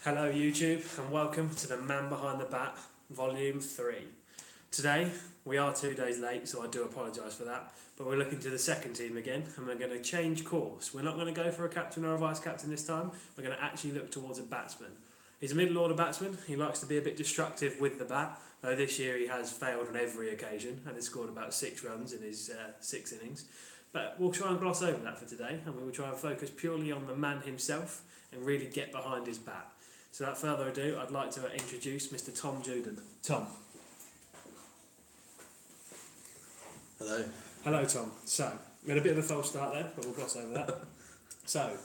Hello YouTube and welcome to the Man Behind The Bat Volume 3. Today we are 2 days late, so I do apologise for that, but we're looking to the second team again and we're going to change course. We're not going to go for a captain or a vice captain this time, we're going to actually look towards a batsman. He's a middle order batsman, he likes to be a bit destructive with the bat, though this year he has failed on every occasion and has scored about 6 runs in his 6 innings. But we'll try and gloss over that for today and we will try and focus purely on the man himself and really get behind his bat. So without further ado, I'd like to introduce Mr. Tom Juden. Tom. Hello. Hello, Tom. So, we had a bit of a false start there, but we'll gloss over that. So,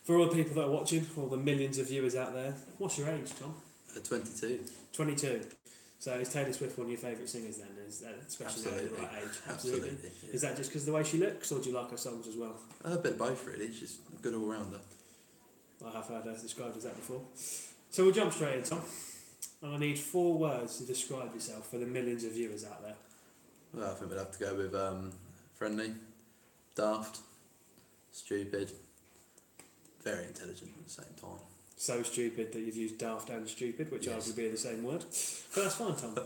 for all the people that are watching, all the millions of viewers out there, what's your age, Tom? 22. 22. So, is Taylor Swift one of your favourite singers then? Is that especially at the right age? Absolutely. Yeah. Is that just because of the way she looks, or do you like her songs as well? A bit of both, really. She's a good all-rounder. I have heard her described as that before. So we'll jump straight in, Tom. And I need 4 words to describe yourself for the millions of viewers out there. Well, I think we'd have to go with friendly, daft, stupid, very intelligent at the same time. So stupid that you've used daft and stupid, which Yes. arguably are the same word. But that's fine, Tom.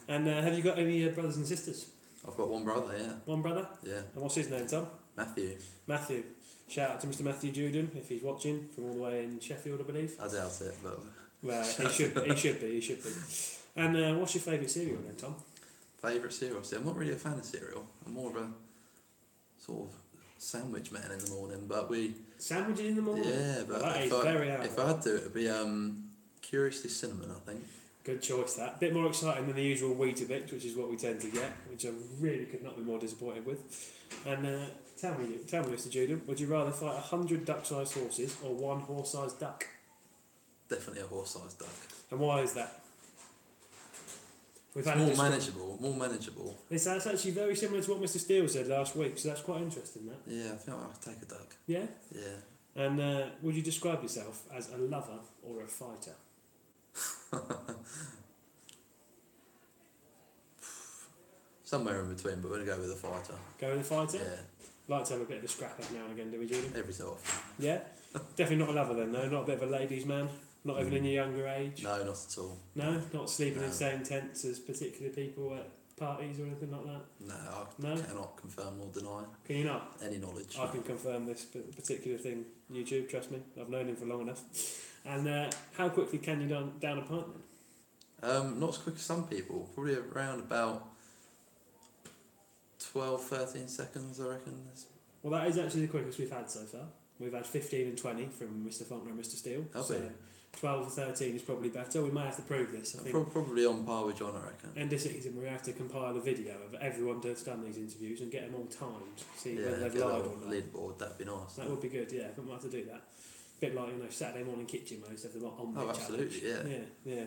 And have you got any brothers and sisters? I've got one brother, yeah. One brother? Yeah. And what's his name, Tom? Matthew. Matthew. Shout out to Mr. Matthew Juden if he's watching from all the way in Sheffield, I believe. I doubt it, but... Well, he should be. And what's your favourite cereal then, Tom? Favourite cereal? See, I'm not really a fan of cereal. I'm more of a sort of sandwich man in the morning, but Sandwiches in the morning? Yeah, but That is very out. if I had to, it would be curiously cinnamon, I think. Good choice, that. Bit more exciting than the usual Weetabix, which is what we tend to get, which I really could not be more disappointed with. And tell me, Mr. Juden, would you rather fight 100 duck-sized horses or 1 horse-sized duck? Definitely a horse-sized duck. And why is that? It's more manageable. That's actually very similar to what Mr. Steele said last week, so that's quite interesting, that. Yeah, I think I'll take a duck. Yeah? Yeah. And would you describe yourself as a lover or a fighter? Somewhere in between, but we're going to go with a fighter. Go with a fighter? Yeah. Like to have a bit of a scrap up now and again, do we, Julian? Every so often. Yeah? Definitely not a lover then, though? Not a bit of a ladies' man? Not even in your younger age? No, not at all. No? Not sleeping in No. the same tents as particular people at parties or anything like that? No, I cannot confirm or deny Can you not? any knowledge. I can confirm this particular thing, YouTube, trust me. I've known him for long enough. And how quickly can you down a pint then? Not as quick as some people. Probably around about 12, 13 seconds, I reckon. Well, that is actually the quickest we've had so far. We've had 15 and 20 from Mr. Faulkner and Mr. Steele. Have we? 12 and 13 is probably better. We might have to prove this. I think Probably on par with John, I reckon. end of season we have to compile a video of everyone that's done these interviews and get them all timed. See Yeah, whether they've get lied that or on not. the leaderboard, that'd be nice. That would be good, yeah. We might have to do that. Bit like, Saturday morning kitchen most of them on Oh, the absolutely, challenge. Yeah.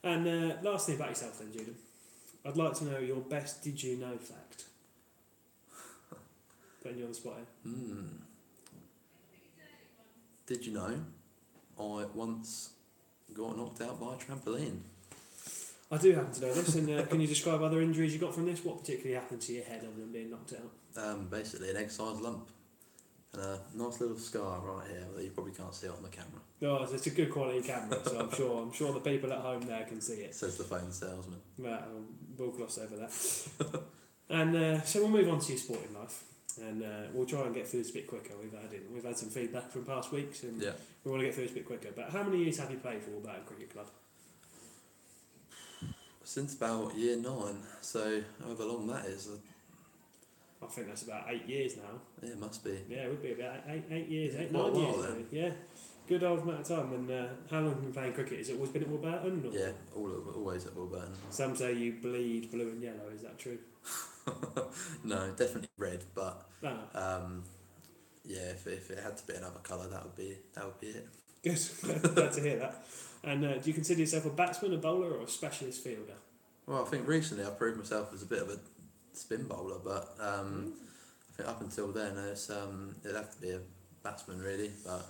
And last thing about yourself then, Julian. I'd like to know your best did you know fact. Putting you on the spot here. Did you know I once got knocked out by a trampoline? I do happen to know this, and can you describe other injuries you got from this? What particularly happened to your head other than being knocked out? Basically an egg-sized lump. And a nice little scar right here that you probably can't see on the camera. Oh, it's a good quality camera, so I'm sure the people at home there can see it. Says the phone salesman. Right, we'll gloss over that. And so we'll move on to your sporting life, and we'll try and get through this a bit quicker. We've had some feedback from past weeks, and Yeah. we want to get through this a bit quicker. But how many years have you played for Warburton Cricket Club? Since about year 9, so however long that is. I think that's about 8 years now. Yeah, it must be. Yeah, it would be about 8 years, Quite 9 a while years. then. Maybe. Yeah, good old amount of time. And how long have you been playing cricket? Has it always been at Warburton? Or? Yeah, always at Warburton. Some say you bleed blue and yellow. Is that true? No, definitely red, but Ah. yeah, if it had to be another colour, that would be it. Good, glad to hear that. And do you consider yourself a batsman, a bowler, or a specialist fielder? Well, I think recently I proved myself as a bit of a spin bowler, but I think up until then it'd have to be a batsman really. But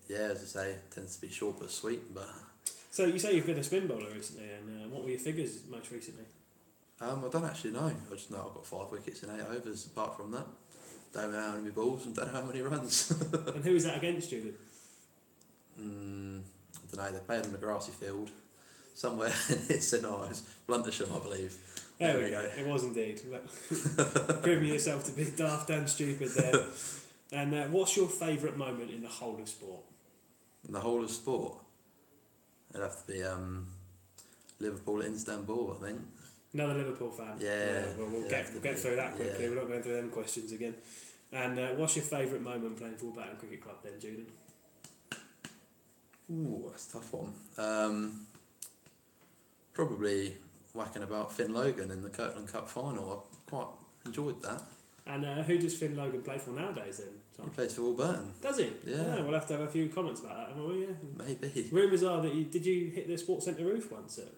yeah, as I say, it tends to be short but sweet. But So you say you've been a spin bowler recently, and what were your figures most recently? I don't actually know. I just know I've got 5 wickets in 8 overs. Apart from that, don't know how many balls and don't know how many runs. And who was that against you then? I don't know, they played on the grassy field somewhere in St Ives, Bluntisham, I believe. There we go. It was indeed. Proving yourself to be daft and stupid there. And what's your favourite moment in the whole of sport? In the whole of sport, it'd have to be Liverpool at Istanbul, I think. Another Liverpool fan. Yeah. Well, we'll get through that quickly. We're not going through them questions again. And what's your favourite moment playing for Batton Cricket Club then, Julian? Ooh, that's a tough one. Probably whacking about Finn Logan in the Kirtland Cup final. I quite enjoyed that. And who does Finn Logan play for nowadays then? He plays for Warburton. Does he? Yeah. We'll have to have a few comments about that, haven't we? Yeah. Maybe. Rumours are that did you hit the Sports Centre roof once at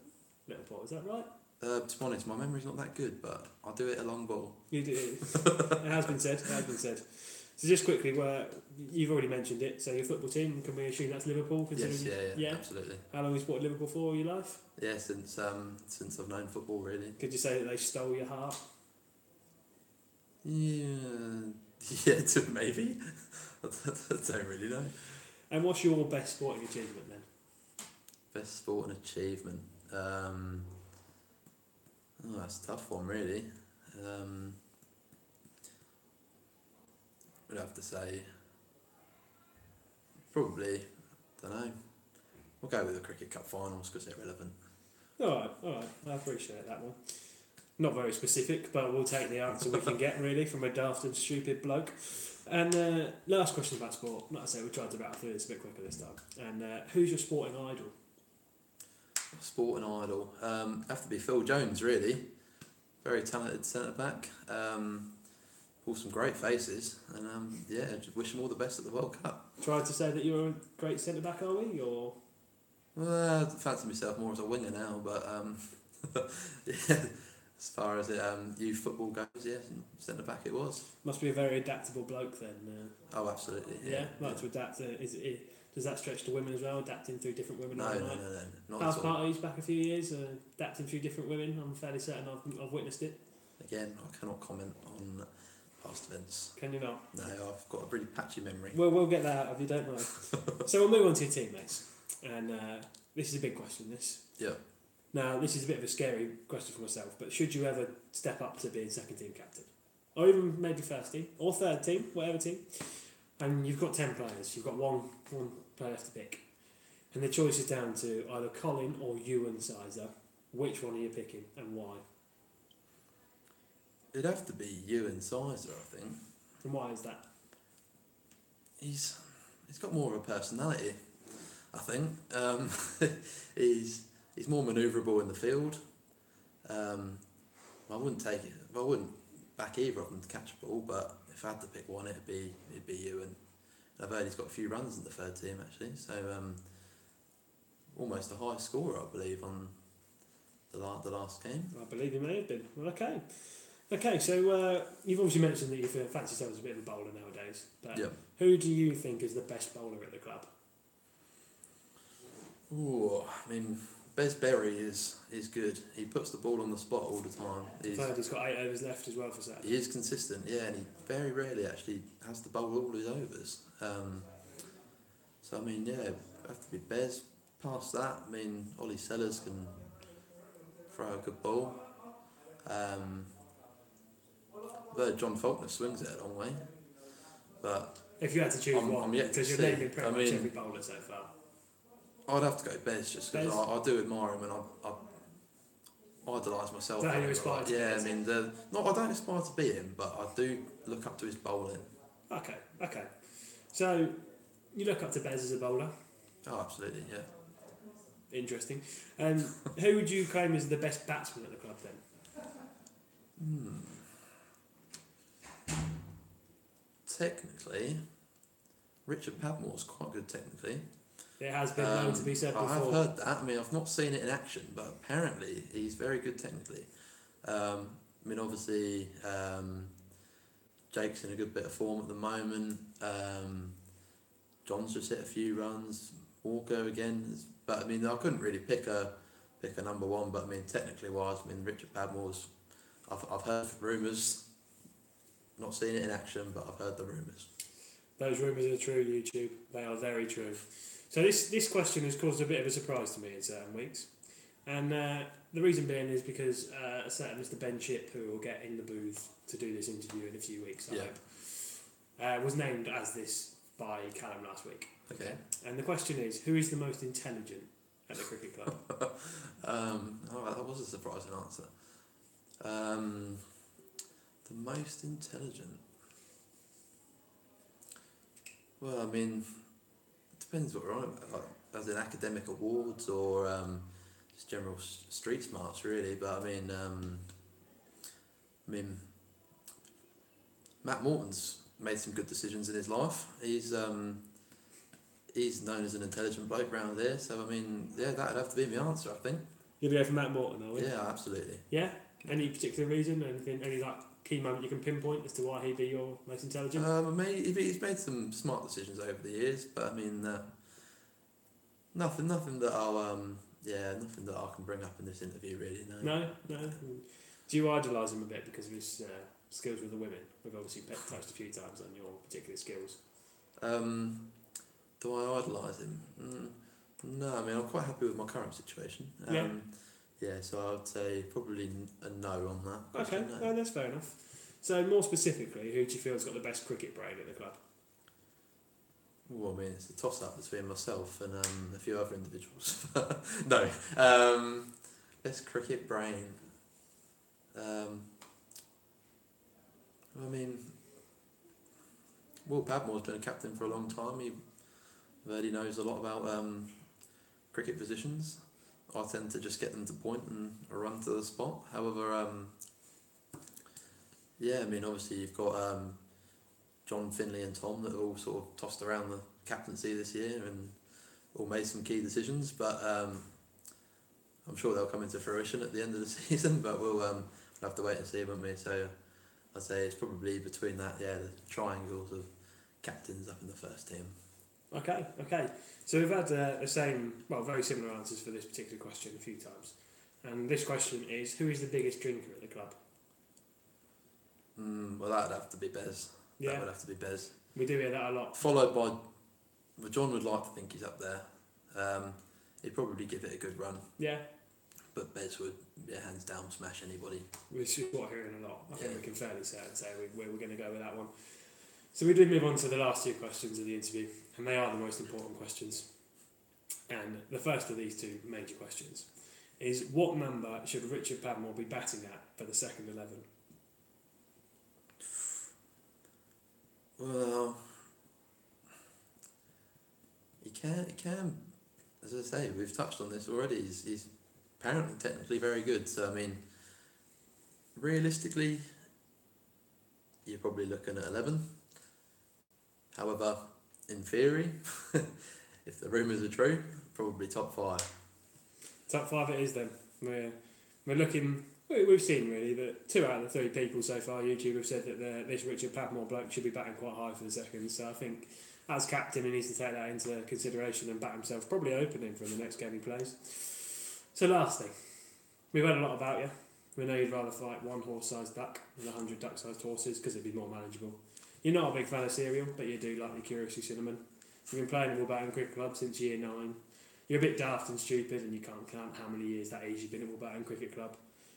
Liverpool? Is that right? To be honest, my memory's not that good, but I'll do it a long ball. You do. It has been said. It has been said. So just quickly, you've already mentioned it. So your football team, can we assume that's Liverpool? Yes, yeah, absolutely. How long have you supported Liverpool for all your life? Yeah, since I've known football, really. Could you say that they stole your heart? Yeah, maybe. I don't really know. And what's your best sporting achievement then? Best sporting achievement. That's a tough one, really. I'd have to say, probably, don't know. We'll go with the Cricket Cup finals because they're relevant. All right. I appreciate that one. Not very specific, but we'll take the answer we can get, really, from a daft and stupid bloke. And last question about sport. Like I say, we tried to rattle through this a bit quicker this time. And who's your sporting idol? Sporting idol? Have to be Phil Jones, really. Very talented centre-back. Pulled some great faces. And just wish him all the best at the World Cup. Tried to say that you're a great centre-back, are we? Or... Well, I fancy myself more as a winger now, but yeah, as far as youth football goes, yeah, centre back it was. Must be a very adaptable bloke then. Oh, absolutely. Like to adapt. Does that stretch to women as well? Adapting through different women? No, not House at all. parties back a few years, adapting through different women. I'm fairly certain I've witnessed it. Again, I cannot comment on past events. Can you not? No, I've got a really patchy memory. Well, we'll get that out of you, don't worry. So we'll move on to your teammates. And this is a big question, this. Yeah. Now, this is a bit of a scary question for myself, but should you ever step up to being second team captain? Or even maybe first team, or third team, whatever team, and you've got 10 players, you've got one player left to pick, and the choice is down to either Colin or Ewan Sizer. Which one are you picking, and why? It'd have to be Ewan Sizer, I think. And why is that? He's got more of a personality, I think. He's more manoeuvrable in the field. I wouldn't back either of them to catch a ball, but if I had to pick one, it'd be Ewan. I've heard he's got a few runs in the third team actually, so almost the highest scorer, I believe, on the last game. I believe he may have been. Well, okay. So you've obviously mentioned that you fancy yourself as a bit of a bowler nowadays. But who do you think is the best bowler at the club? Ooh, I mean, Bez Berry is good. He puts the ball on the spot all the time. He's got 8 overs left as well for Saturday. He is consistent, yeah, and he very rarely actually has to bowl all his overs. So I mean, yeah, have to be Bez. Past that, I mean, Ollie Sellers can throw a good ball. I've heard John Faulkner swings it a long way, but if you had to choose one, because you're naming pretty much every bowler so far. I'd have to go Bez just because I do admire him and I idolise myself. Is that how you aspire to be? Yeah, I mean, I don't aspire to be him, but I do look up to his bowling. Okay. So, you look up to Bez as a bowler? Oh, absolutely, yeah. Interesting. Who would you claim is the best batsman at the club then? Technically, Richard Padmore's quite good technically. It has been known to be said before. I have heard that. I mean, I've not seen it in action, but apparently he's very good technically. I mean, obviously, Jake's in a good bit of form at the moment. John's just hit a few runs. Walker again, but I mean, I couldn't really pick a number one. But I mean, technically wise, I mean, Richard Padmore's. I've heard rumours. Not seen it in action, but I've heard the rumours. Those rumours are true, YouTube. They are very true. So this question has caused a bit of a surprise to me in certain weeks, and the reason being is because a certain Mr. Ben Chip, who will get in the booth to do this interview in a few weeks, I hope, was named as this by Callum last week. Okay. And the question is, who is the most intelligent at the cricket club? That was a surprising answer. The most intelligent. Well, I mean, it depends what we're on about, like, as in academic awards or just general street smarts, really. But I mean, Matt Morton's made some good decisions in his life. He's known as an intelligent bloke round there, so I mean, yeah, that'd have to be my answer, I think. You'd go for Matt Morton, are we? Yeah, absolutely. Yeah? Any particular reason? Any like key moment you can pinpoint as to why he'd be your most intelligent? He's made some smart decisions over the years, but I mean, nothing that nothing that I can bring up in this interview, really. No. No. Do you idolise him a bit because of his skills with the women? We've obviously touched a few times on your particular skills. Do I idolise him? No, I mean, I'm quite happy with my current situation. Yeah, so I would say probably a no on that. Okay, no, that's fair enough. So more specifically, who do you feel has got the best cricket brain at the club? Well, I mean, it's a toss-up between myself and a few other individuals. No. Best cricket brain. I mean, Will Padmore's been a captain for a long time. I've heard he knows a lot about cricket positions. I tend to just get them to point and run to the spot. However, I mean, obviously you've got John, Finley and Tom that have all sort of tossed around the captaincy this year and all made some key decisions, but I'm sure they'll come into fruition at the end of the season, but we'll have to wait and see, won't we? So I'd say it's probably between that, the triangles of captains up in the first team. Okay. So we've had very similar answers for this particular question a few times. And this question is, who is the biggest drinker at the club? Well, that'd have to be Bez. Yeah. That would have to be Bez. We do hear that a lot. Followed by, well, John would like to think he's up there. He'd probably give it a good run. Yeah. But Bez would, hands down, smash anybody. Which is what we're hearing a lot. I think we can fairly say we're going to go with that one. So we do move on to the last two questions of the interview, and they are the most important questions. And the first of these two major questions is, what number should Richard Padmore be batting at for the second 11? Well, he can, as I say, we've touched on this already, he's apparently technically very good, so I mean, realistically, you're probably looking at 11. However, in theory, if the rumours are true, probably top 5. Top 5 it is then. We're looking. We've seen really that 2 out of the 3 people so far, YouTube, have said that this Richard Padmore bloke should be batting quite high for the second. So I think as captain, he needs to take that into consideration and bat himself, probably opening for the next game he plays. So lastly, we've heard a lot about you. We know you'd rather fight one horse-sized duck than 100 duck-sized horses because it'd be more manageable. You're not a big fan of cereal, but you do like your Curiously Cinnamon. You've been playing in Wolverhampton Cricket Club since year 9. You're a bit daft and stupid, and you can't count how many years that is you've been at Wolverhampton Cricket Club.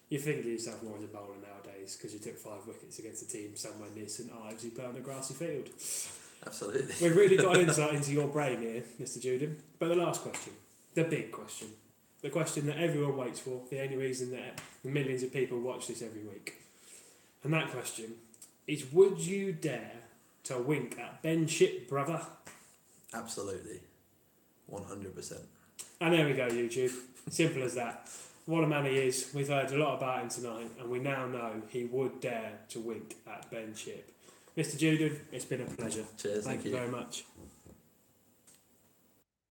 You think of yourself more as a bowler nowadays because you took 5 wickets against a team somewhere near St Ives who play on a grassy field. Absolutely. We've really got an insight into your brain here, Mr. Juden. But the last question, the big question, the question that everyone waits for, the only reason that millions of people watch this every week. And that question is, would you dare to wink at Ben Chip, brother? Absolutely. 100%. And there we go, YouTube. Simple as that. What a man he is. We've heard a lot about him tonight, and we now know he would dare to wink at Ben Chip. Mr. Juden, it's been a pleasure. Cheers. Thank you very much.